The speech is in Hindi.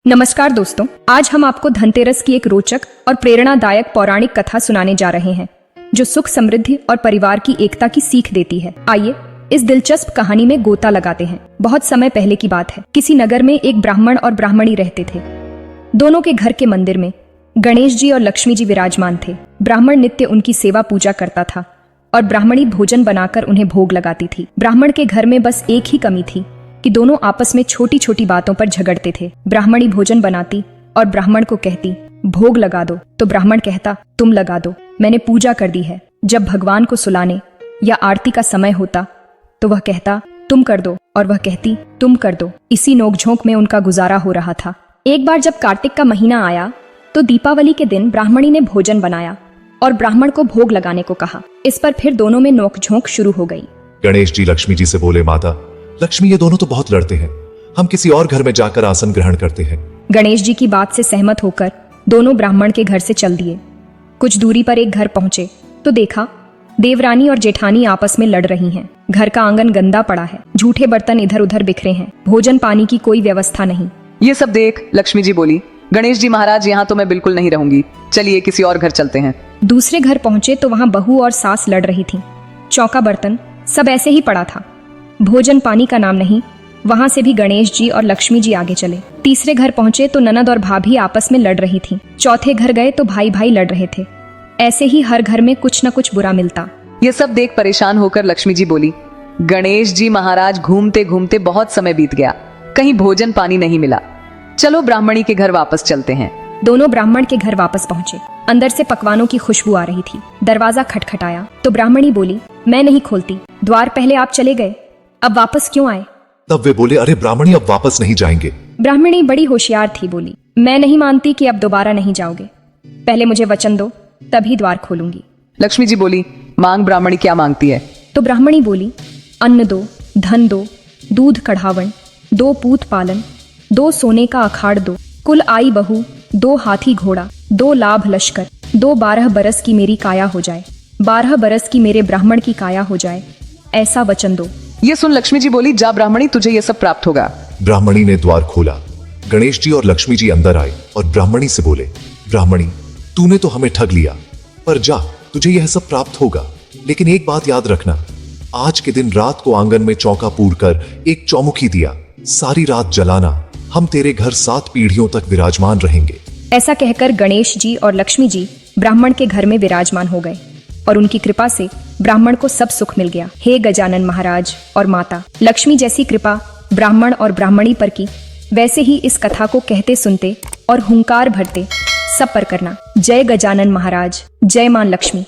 नमस्कार दोस्तों, आज हम आपको धनतेरस की एक रोचक और प्रेरणादायक पौराणिक कथा सुनाने जा रहे हैं जो सुख, समृद्धि और परिवार की एकता की सीख देती है। आइए इस दिलचस्प कहानी में गोता लगाते हैं। बहुत समय पहले की बात है। किसी नगर में एक ब्राह्मण और ब्राह्मणी रहते थे। दोनों के घर के मंदिर में गणेश जी और लक्ष्मी जी विराजमान थे। ब्राह्मण नित्य उनकी सेवा पूजा करता था और ब्राह्मणी भोजन बनाकर उन्हें भोग लगाती थी। ब्राह्मण के घर में बस एक ही कमी थी कि दोनों आपस में छोटी छोटी बातों पर झगड़ते थे। ब्राह्मणी भोजन बनाती और ब्राह्मण को कहती भोग लगा दो, तो ब्राह्मण कहता तुम लगा दो, मैंने पूजा कर दी है। जब भगवान को सुलाने या आरती का समय होता तो वह कहता तुम कर दो और वह कहती तुम कर दो। इसी नोकझोंक में उनका गुजारा हो रहा था। एक बार जब कार्तिक का महीना आया तो दीपावली के दिन ब्राह्मणी ने भोजन बनाया और ब्राह्मण को भोग लगाने को कहा। इस पर फिर दोनों में नोकझोंक शुरू हो गई। गणेश जी लक्ष्मी जी से बोले, माता लक्ष्मी, ये दोनों तो बहुत लड़ते हैं, हम किसी और घर में जाकर आसन ग्रहण करते हैं। गणेश जी की बात से सहमत होकर दोनों ब्राह्मण के घर से चल दिए। कुछ दूरी पर एक घर पहुंचे तो देखा देवरानी और जेठानी आपस में लड़ रही हैं। घर का आंगन गंदा पड़ा है, झूठे बर्तन इधर उधर बिखरे हैं, भोजन पानी की कोई व्यवस्था नहीं। ये सब देख लक्ष्मी जी बोली, गणेश जी महाराज, यहाँ तो मैं बिल्कुल नहीं रहूंगी, चलिए किसी और घर चलते हैं। दूसरे घर पहुंचे तो वहां बहू और सास लड़ रही थी। चौका बर्तन सब ऐसे ही पड़ा था, भोजन पानी का नाम नहीं। वहां से भी गणेश जी और लक्ष्मी जी आगे चले। तीसरे घर पहुंचे तो ननद और भाभी आपस में लड़ रही थी। चौथे घर गए तो भाई भाई लड़ रहे थे। ऐसे ही हर घर में कुछ न कुछ बुरा मिलता। ये सब देख परेशान होकर लक्ष्मी जी बोली, गणेश जी महाराज, घूमते घूमते बहुत समय बीत गया, कहीं भोजन पानी नहीं मिला, चलो ब्राह्मणी के घर वापस चलते हैं। दोनों ब्राह्मण के घर वापस पहुंचे। अंदर से पकवानों की खुशबू आ रही थी। दरवाजा खटखटाया तो ब्राह्मणी बोली, मैं नहीं खोलती, द्वार पहले आप चले गए, अब वापस क्यों आए? तब वे बोले, अरे ब्राह्मणी, अब वापस नहीं जाएंगे। ब्राह्मणी बड़ी होशियार थी, बोली, मैं नहीं मानती कि अब दोबारा नहीं जाओगे, पहले मुझे वचन दो, तभी द्वार खोलूंगी। लक्ष्मी जी बोली, मांग ब्राह्मणी, क्या मांगती है? तो ब्राह्मणी बोली, अन्न दो, धन दो, दूध कढ़ावन, 2 पूत पालन, 2 सोने का अखाड़ दो, कुल आई बहू, 2 हाथी घोड़ा, 2 लाभ लश्कर, 2 12 बरस की मेरी काया हो जाए, 12 बरस की मेरे ब्राह्मण की काया हो जाए, ऐसा वचन दो। ये सुन लक्ष्मी जी बोली, जा ब्राह्मणी, तुझे ये सब प्राप्त होगा। ब्राह्मणी ने द्वार खोला। गणेश जी और लक्ष्मी जी अंदर आए और ब्राह्मणी से बोले, ब्राह्मणी, तूने तो हमें ठग लिया, पर जा, तुझे यह सब प्राप्त होगा, लेकिन एक बात याद रखना, आज के दिन रात को आंगन में चौका पूरकर एक चौमुखी दिया सारी रात जलाना, हम तेरे घर 7 पीढ़ियों तक विराजमान रहेंगे। ऐसा कहकर गणेश जी और लक्ष्मी जी ब्राह्मण के घर में विराजमान हो गए और उनकी कृपा से ब्राह्मण को सब सुख मिल गया। हे गजानन महाराज और माता लक्ष्मी जैसी कृपा ब्राह्मण और ब्राह्मणी पर की, वैसे ही इस कथा को कहते सुनते और हुंकार भरते सब पर करना। जय गजानन महाराज, जय मां लक्ष्मी।